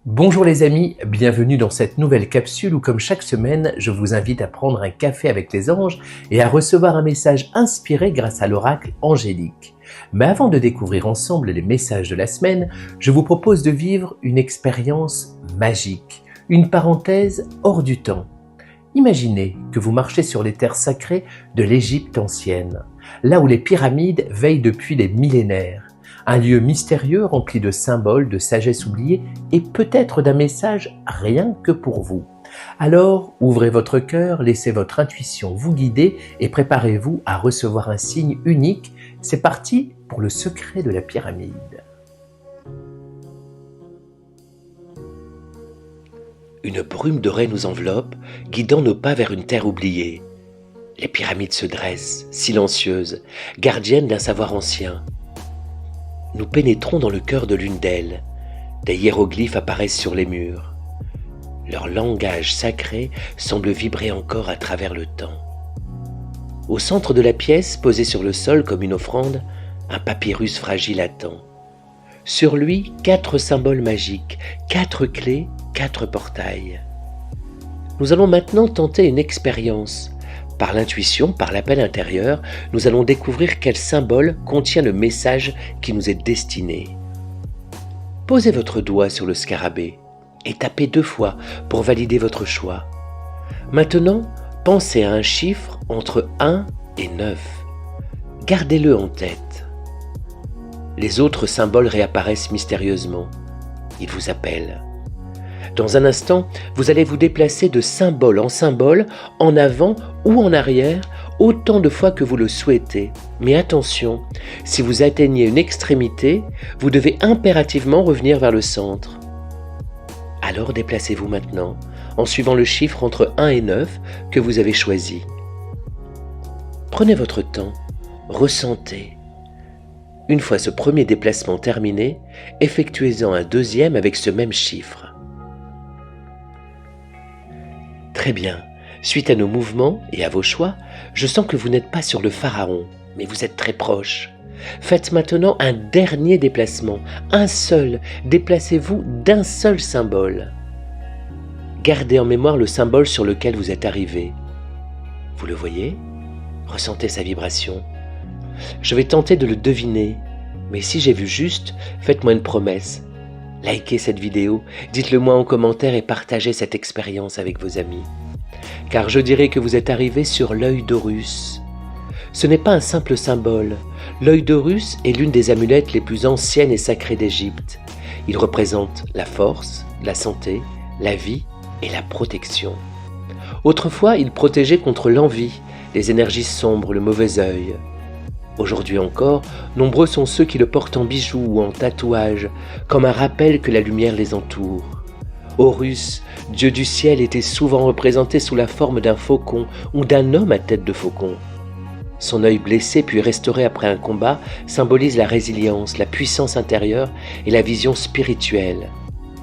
Bonjour les amis, bienvenue dans cette nouvelle capsule où comme chaque semaine, je vous invite à prendre un café avec les anges et à recevoir un message inspiré grâce à l'oracle angélique. Mais avant de découvrir ensemble les messages de la semaine, je vous propose de vivre une expérience magique, une parenthèse hors du temps. Imaginez que vous marchez sur les terres sacrées de l'Égypte ancienne, là où les pyramides veillent depuis des millénaires. Un lieu mystérieux rempli de symboles, de sagesse oubliée et peut-être d'un message rien que pour vous. Alors, ouvrez votre cœur, laissez votre intuition vous guider et préparez-vous à recevoir un signe unique. C'est parti pour le secret de la pyramide. Une brume dorée nous enveloppe, guidant nos pas vers une terre oubliée. Les pyramides se dressent, silencieuses, gardiennes d'un savoir ancien. Nous pénétrons dans le cœur de l'une d'elles. Des hiéroglyphes apparaissent sur les murs. Leur langage sacré semble vibrer encore à travers le temps. Au centre de la pièce, posé sur le sol comme une offrande, un papyrus fragile attend. Sur lui, 4 symboles magiques, 4 clés, 4 portails. Nous allons maintenant tenter une expérience. Par l'intuition, par l'appel intérieur, nous allons découvrir quel symbole contient le message qui nous est destiné. Posez votre doigt sur le scarabée et tapez 2 fois pour valider votre choix. Maintenant, pensez à un chiffre entre 1 et 9. Gardez-le en tête. Les autres symboles réapparaissent mystérieusement. Ils vous appellent. Dans un instant, vous allez vous déplacer de symbole en symbole, en avant ou en arrière, autant de fois que vous le souhaitez. Mais attention, si vous atteignez une extrémité, vous devez impérativement revenir vers le centre. Alors déplacez-vous maintenant, en suivant le chiffre entre 1 et 9 que vous avez choisi. Prenez votre temps, ressentez. Une fois ce premier déplacement terminé, effectuez-en un deuxième avec ce même chiffre. Très bien. Suite à nos mouvements et à vos choix, je sens que vous n'êtes pas sur le pharaon, mais vous êtes très proche. Faites maintenant un dernier déplacement, un seul. Déplacez-vous d'un seul symbole. Gardez en mémoire le symbole sur lequel vous êtes arrivé. Vous le voyez ? Ressentez sa vibration. Je vais tenter de le deviner, mais si j'ai vu juste, faites-moi une promesse. Likez cette vidéo, dites-le moi en commentaire et partagez cette expérience avec vos amis. Car je dirais que vous êtes arrivé sur l'œil d'Horus. Ce n'est pas un simple symbole. L'œil d'Horus est l'une des amulettes les plus anciennes et sacrées d'Égypte. Il représente la force, la santé, la vie et la protection. Autrefois, il protégeait contre l'envie, les énergies sombres, le mauvais œil. Aujourd'hui encore, nombreux sont ceux qui le portent en bijoux ou en tatouage, comme un rappel que la lumière les entoure. Horus, dieu du ciel, était souvent représenté sous la forme d'un faucon ou d'un homme à tête de faucon. Son œil blessé puis restauré après un combat symbolise la résilience, la puissance intérieure et la vision spirituelle.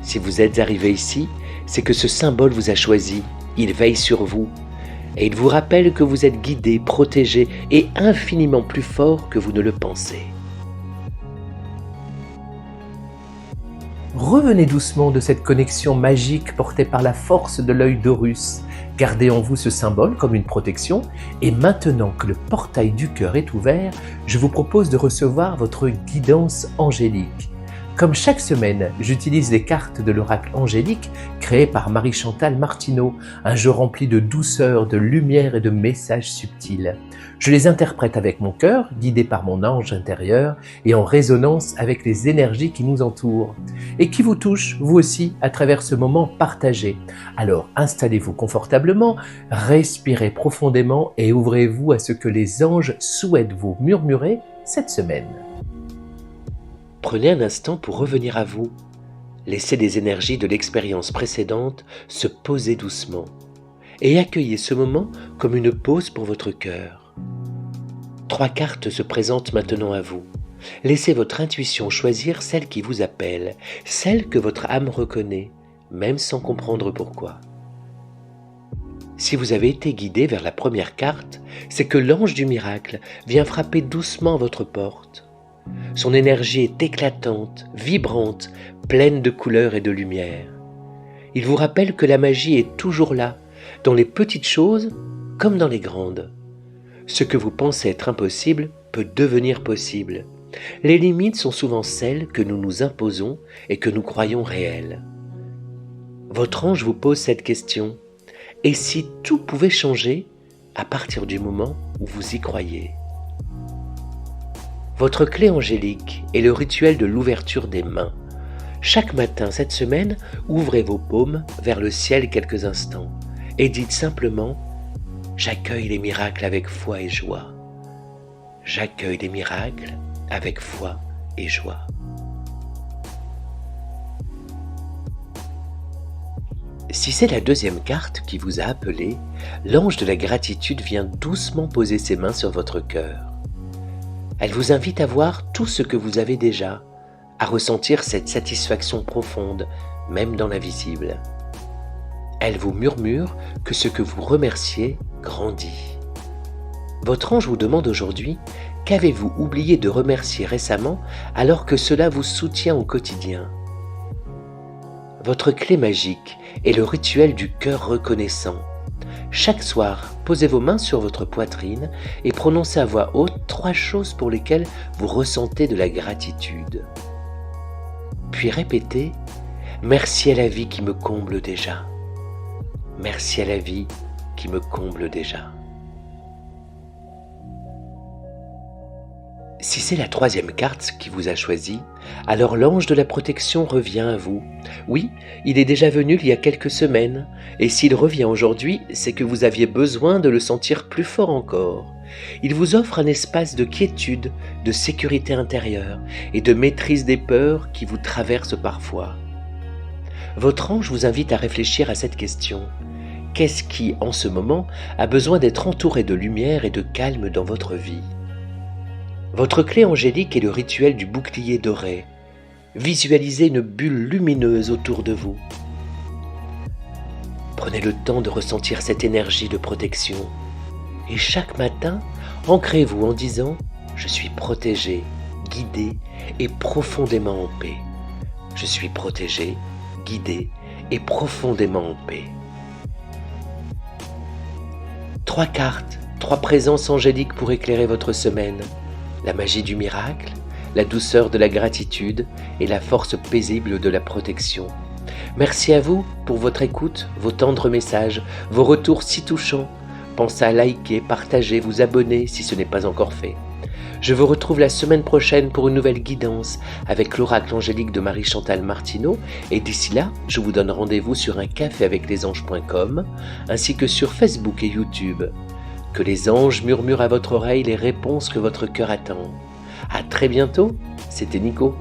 Si vous êtes arrivé ici, c'est que ce symbole vous a choisi, il veille sur vous. Et il vous rappelle que vous êtes guidé, protégé et infiniment plus fort que vous ne le pensez. Revenez doucement de cette connexion magique portée par la force de l'œil d'Horus. Gardez en vous ce symbole comme une protection et maintenant que le portail du cœur est ouvert, je vous propose de recevoir votre guidance angélique. Comme chaque semaine, j'utilise les cartes de l'oracle angélique créées par Marie-Chantal Martineau, un jeu rempli de douceur, de lumière et de messages subtils. Je les interprète avec mon cœur, guidé par mon ange intérieur et en résonance avec les énergies qui nous entourent et qui vous touchent, vous aussi, à travers ce moment partagé. Alors installez-vous confortablement, respirez profondément et ouvrez-vous à ce que les anges souhaitent vous murmurer cette semaine. Prenez un instant pour revenir à vous. Laissez les énergies de l'expérience précédente se poser doucement et accueillez ce moment comme une pause pour votre cœur. 3 cartes se présentent maintenant à vous. Laissez votre intuition choisir celle qui vous appelle, celle que votre âme reconnaît, même sans comprendre pourquoi. Si vous avez été guidé vers la première carte, c'est que l'ange du miracle vient frapper doucement à votre porte. Son énergie est éclatante, vibrante, pleine de couleurs et de lumière. Il vous rappelle que la magie est toujours là, dans les petites choses comme dans les grandes. Ce que vous pensez être impossible peut devenir possible. Les limites sont souvent celles que nous nous imposons et que nous croyons réelles. Votre ange vous pose cette question. Et si tout pouvait changer à partir du moment où vous y croyez? Votre clé angélique est le rituel de l'ouverture des mains. Chaque matin cette semaine, ouvrez vos paumes vers le ciel quelques instants et dites simplement « J'accueille les miracles avec foi et joie. J'accueille les miracles avec foi et joie. » Si c'est la deuxième carte qui vous a appelé, l'ange de la gratitude vient doucement poser ses mains sur votre cœur. Elle vous invite à voir tout ce que vous avez déjà, à ressentir cette satisfaction profonde, même dans l'invisible. Elle vous murmure que ce que vous remerciez grandit. Votre ange vous demande aujourd'hui « Qu'avez-vous oublié de remercier récemment alors que cela vous soutient au quotidien ?» Votre clé magique est le rituel du cœur reconnaissant. Chaque soir, posez vos mains sur votre poitrine et prononcez à voix haute 3 choses pour lesquelles vous ressentez de la gratitude. Puis répétez « Merci à la vie qui me comble déjà. Merci à la vie qui me comble déjà. » Si c'est la troisième carte qui vous a choisi, alors l'ange de la protection revient à vous. Oui, il est déjà venu il y a quelques semaines, et s'il revient aujourd'hui, c'est que vous aviez besoin de le sentir plus fort encore. Il vous offre un espace de quiétude, de sécurité intérieure et de maîtrise des peurs qui vous traversent parfois. Votre ange vous invite à réfléchir à cette question. Qu'est-ce qui, en ce moment, a besoin d'être entouré de lumière et de calme dans votre vie ? Votre clé angélique est le rituel du bouclier doré. Visualisez une bulle lumineuse autour de vous. Prenez le temps de ressentir cette énergie de protection. Et chaque matin, ancrez-vous en disant « Je suis protégé, guidé et profondément en paix. Je suis protégé, guidé et profondément en paix. » 3 cartes, 3 présences angéliques pour éclairer votre semaine. La magie du miracle, la douceur de la gratitude et la force paisible de la protection. Merci à vous pour votre écoute, vos tendres messages, vos retours si touchants. Pensez à liker, partager, vous abonner si ce n'est pas encore fait. Je vous retrouve la semaine prochaine pour une nouvelle guidance avec l'oracle angélique de Marie-Chantal Martineau et d'ici là, je vous donne rendez-vous sur uncaféaveclesanges.com ainsi que sur Facebook et YouTube. Que les anges murmurent à votre oreille les réponses que votre cœur attend. À très bientôt, c'était Nico.